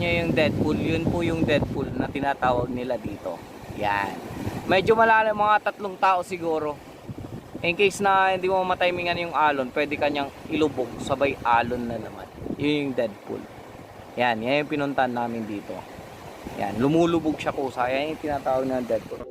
nyo yung Deadpool, yun po yung Deadpool na tinatawag nila dito. Yan. Medyo malalim, mga 3 tao siguro. In case na hindi mo matimingan yung alon, pwede kanyang ilubog sabay alon na naman. Yun yung Deadpool. Yan yung pinuntahan namin dito. Yan, lumulubog siya kusa. Yan yung tinatawag na Deadpool.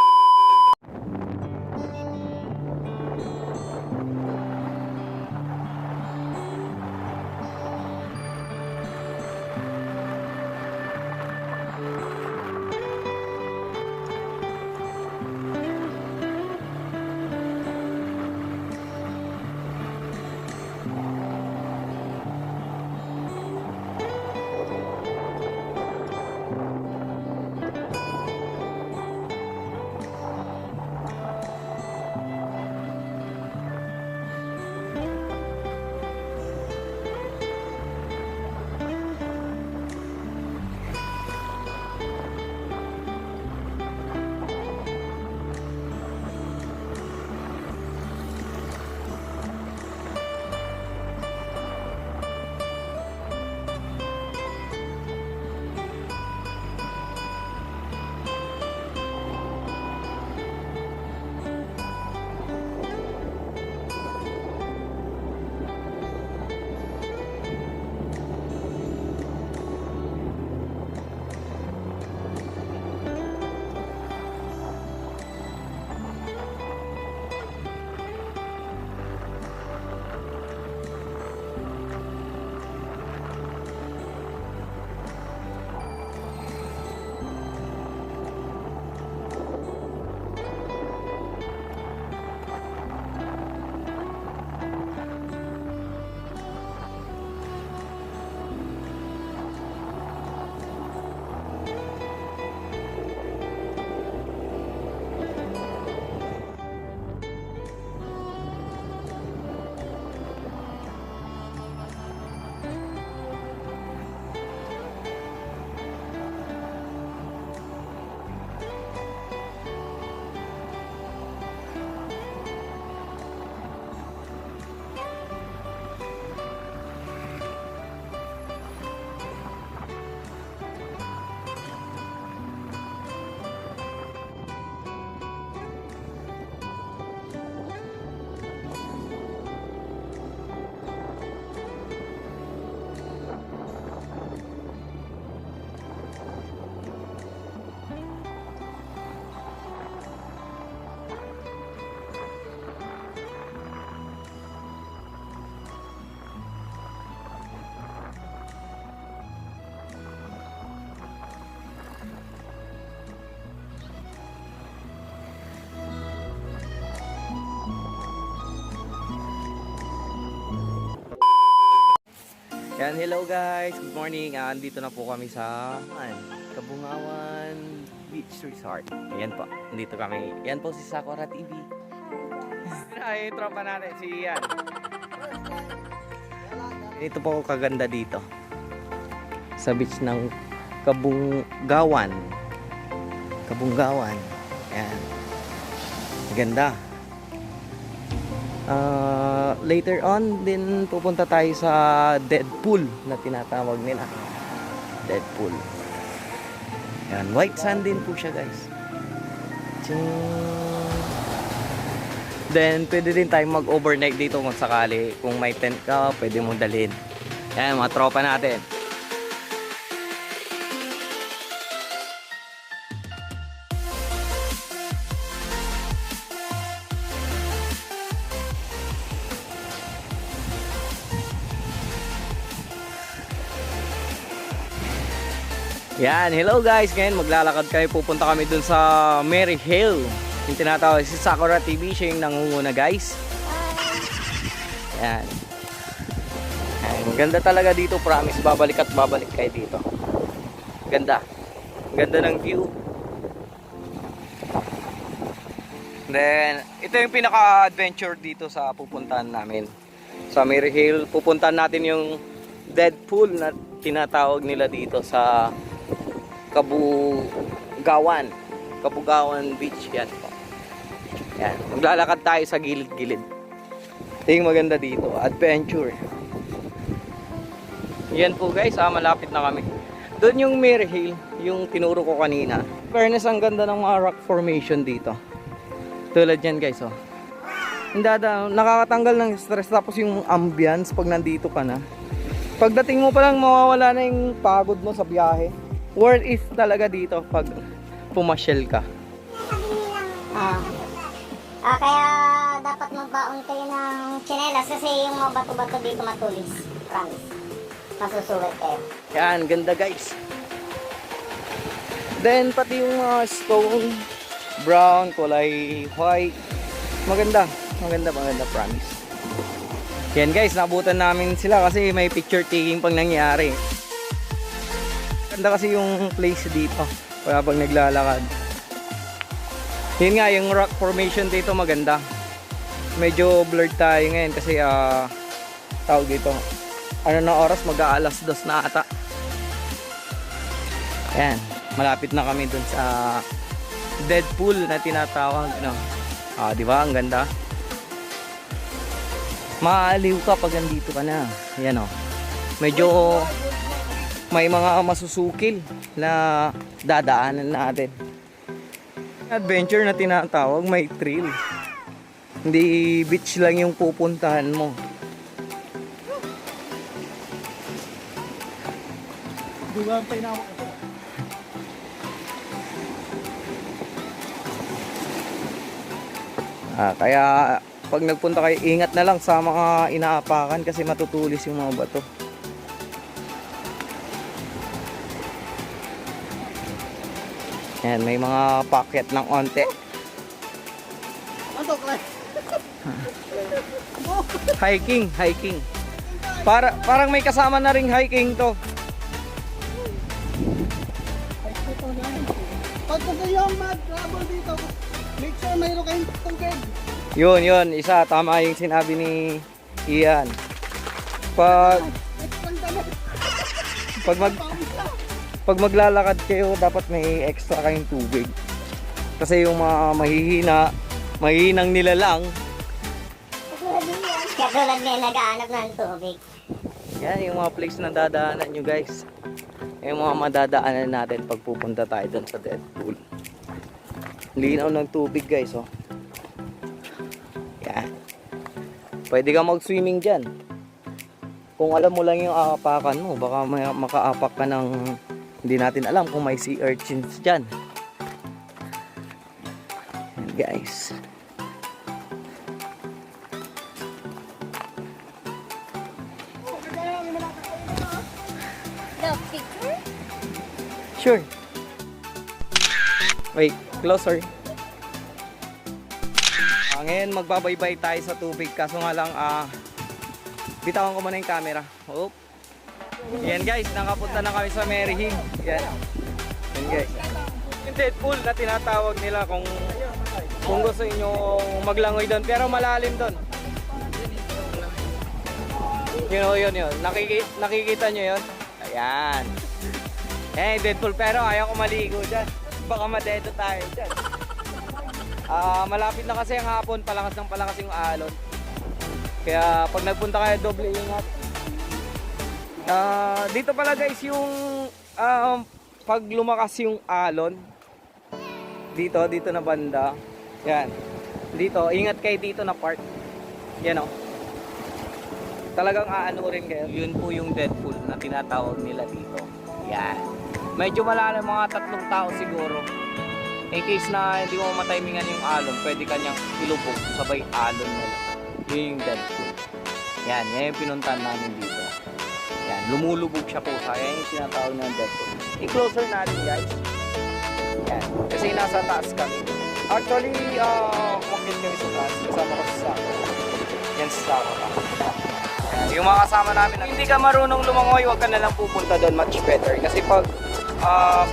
Yan, hello guys, good morning. Andito na po kami sa Kabungawan Beach Resort. Ayan po, andito kami. Yan po si Sakura TV. Ay, tropa natin si Ian. Ito po kaganda dito sa beach ng Kabungawan. Kabungawan. Ayan. Maganda. Later on din pupunta tayo sa Deadpool na tinatawag nila. Deadpool. Yan, white sand din po siya guys. Ching. Then pwede din tayong mag-overnight dito kung sakali. Kung may tent ka, pwede mong dalhin. Yan, mga tropa natin. Yan, hello guys. Ngayon maglalakad kami, pupunta kami dun sa Mary Hill. Yung tinatawag si Sakura TV, siya yung nangunguna guys. Yan. Yan, ganda talaga dito, promise. Babalik at babalik kayo dito. Ganda. Ganda ng view. Then, ito yung pinaka-adventure dito sa pupuntahan namin. Sa Mary Hill, pupuntahan natin yung Deadpool na tinatawag nila dito sa Kabungawan Beach. Yan po. Yan. Maglalakad tayo sa gilid-gilid. Ito yung maganda dito. Adventure. Yan po guys. Malapit na kami. Doon yung Mary Hill, yung tinuro ko kanina. Fairness, ang ganda ng mga rock formation dito. Tulad yan guys, oh. Nakakatanggal ng stress, tapos yung ambience pag nandito ka na. Pagdating mo pa lang, mawawala na yung pagod mo sa biyahe. Worth it talaga dito pag pumasyal ka. Kaya dapat magbaon kayo ng tsinelas kasi yung mga bato-bato dito matulis. Promise. Masusulit kayo. Yan, ganda guys. Then pati yung mga stone, brown, kulay white. Maganda, promise. Yan guys, nabutan namin sila kasi may picture taking pang nangyari. Ganda kasi yung place dito para pag naglalakad. Yun nga, yung rock formation dito maganda. Medyo blurred tayo ngayon kasi tawag dito, ano na oras, mag-aalas 2 na ata. Yan, malapit na kami dun sa Deadpool na tinatawag, no? Di ba? Ang ganda. Maaliw ka pag andito ka na. Yan, oh. Medyo may mga masusukil na dadaanan natin. Adventure na tinatawag, may thrill. Hindi beach lang yung pupuntahan mo. Dugang pa inawak ito. Kaya pag nagpunta kayo, ingat na lang sa mga inaapakan kasi matutulis yung mga bato. Yan, may mga packet ng onte. Ano, Clay? Hiking. Parang may kasama na ring hiking to. Pag kagayong mag-travel dito, make sure mayroon kayong tungkid. Yun, isa. Tama yung sinabi ni Ian. Pag maglalakad kayo, dapat may extra kayong tubig. Kasi yung mga mahihinang nilalang, Katulad ngayon nag-aanap ng tubig. yan yung mga place na dadaanan nyo guys. Yung mga madadaanan natin pag pupunta tayo dun sa Deadpool. Linaw ng tubig guys, oh. Yan. Pwede ka mag-swimming dyan. Kung alam mo lang yung aapakan mo, baka makaapak ka ng hindi natin alam kung may sea urchins dyan. Yan guys. The picture? Sure. Wait, closer. Ngayon magbabaybay tayo sa tubig, kaso nga lang bitawan ko muna yung camera. Oh. Yan guys, nakapunta na kami sa Mary Hill. Yan guys. Yung Deadpool na tinatawag nila kung gusto niyo maglangoy doon, pero malalim doon. Yun. Nakikita nyo yun? Ayan. Deadpool, pero ayaw ko maligo dyan. Baka madedo tayo dyan. Malapit na kasi ang hapon, palakas yung alon. Kaya pag nagpunta kayo, doble ingat. Dito pala guys yung pag lumakas yung alon, dito na banda. Yan. Dito, ingat kayo dito na part. Yan, oh. Talagang aano rin kayo. Yun po yung Deadpool na tinatawag nila dito. Yan. Medyo malalim, mga 3 tao siguro. In case na hindi mo matimingan yung alon, pwede kanyang ilubog sabay alon na lang. Yun yung Deadpool. Yan yung pinuntahan namin dito. Yan, lumulubog siya po. Yan yung tinatawag ng Deadpool. I-closer natin guys. Yan, kasi nasa taas kami. Actually, umakit kami sa taas. Kasama ko sa sako. Yan sa sako pa. Yung mga kasama namin, hindi ka marunong lumangoy, huwag ka na lang pupunta doon, much better. Kasi pag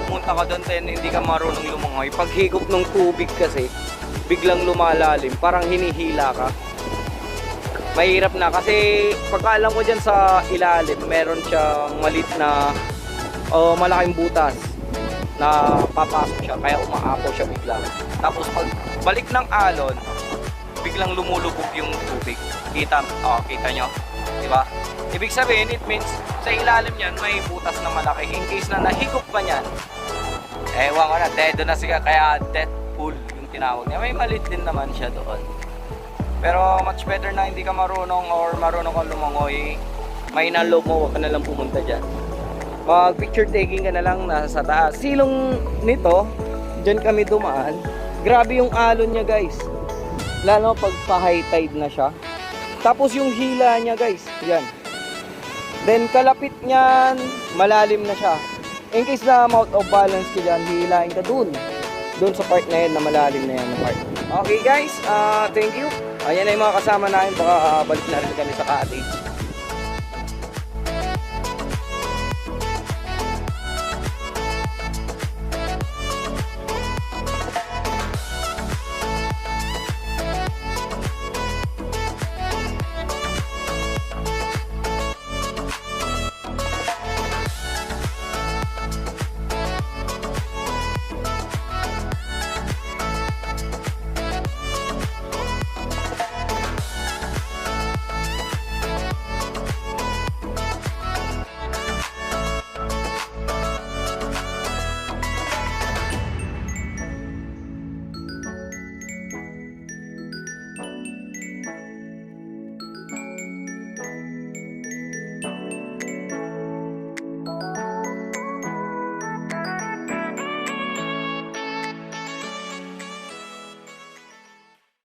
pumunta ka doon, hindi ka marunong lumangoy. Pag higop ng tubig kasi, biglang lumalalim, parang hinihila ka. Mahirap na kasi pagkaalam ko dyan sa ilalim, meron siyang malit na malaking butas na papasok siya, kaya umaapaw siya bigla. Tapos pag balik ng alon, biglang lumulubog yung tubig. Kita nyo? Di ba? Ibig sabihin, it means sa ilalim yan may butas na malaki. In case na nahigop pa niyan, ewan ko na, dedo na siya. Kaya death pool yung tinawag niya. May malit din naman siya doon. Pero much better na hindi ka marunong or marunong kang lumangoy. May naloob mo, huwag ka na lang pumunta dyan. Mag picture taking ka na lang nasa taas. Silong nito, dyan kami dumaan. Grabe yung alon niya guys. Lalo pag pa-high tide na siya. Tapos yung hila niya guys, yan. Then kalapit niyan, malalim na siya. In case na out of balance ka dyan, hihilain ka dun. Dun sa part na yan, na malalim na yan na part. Okay guys, thank you. Ayan na yung mga kasama namin, baka balik na rin kami sa cottage.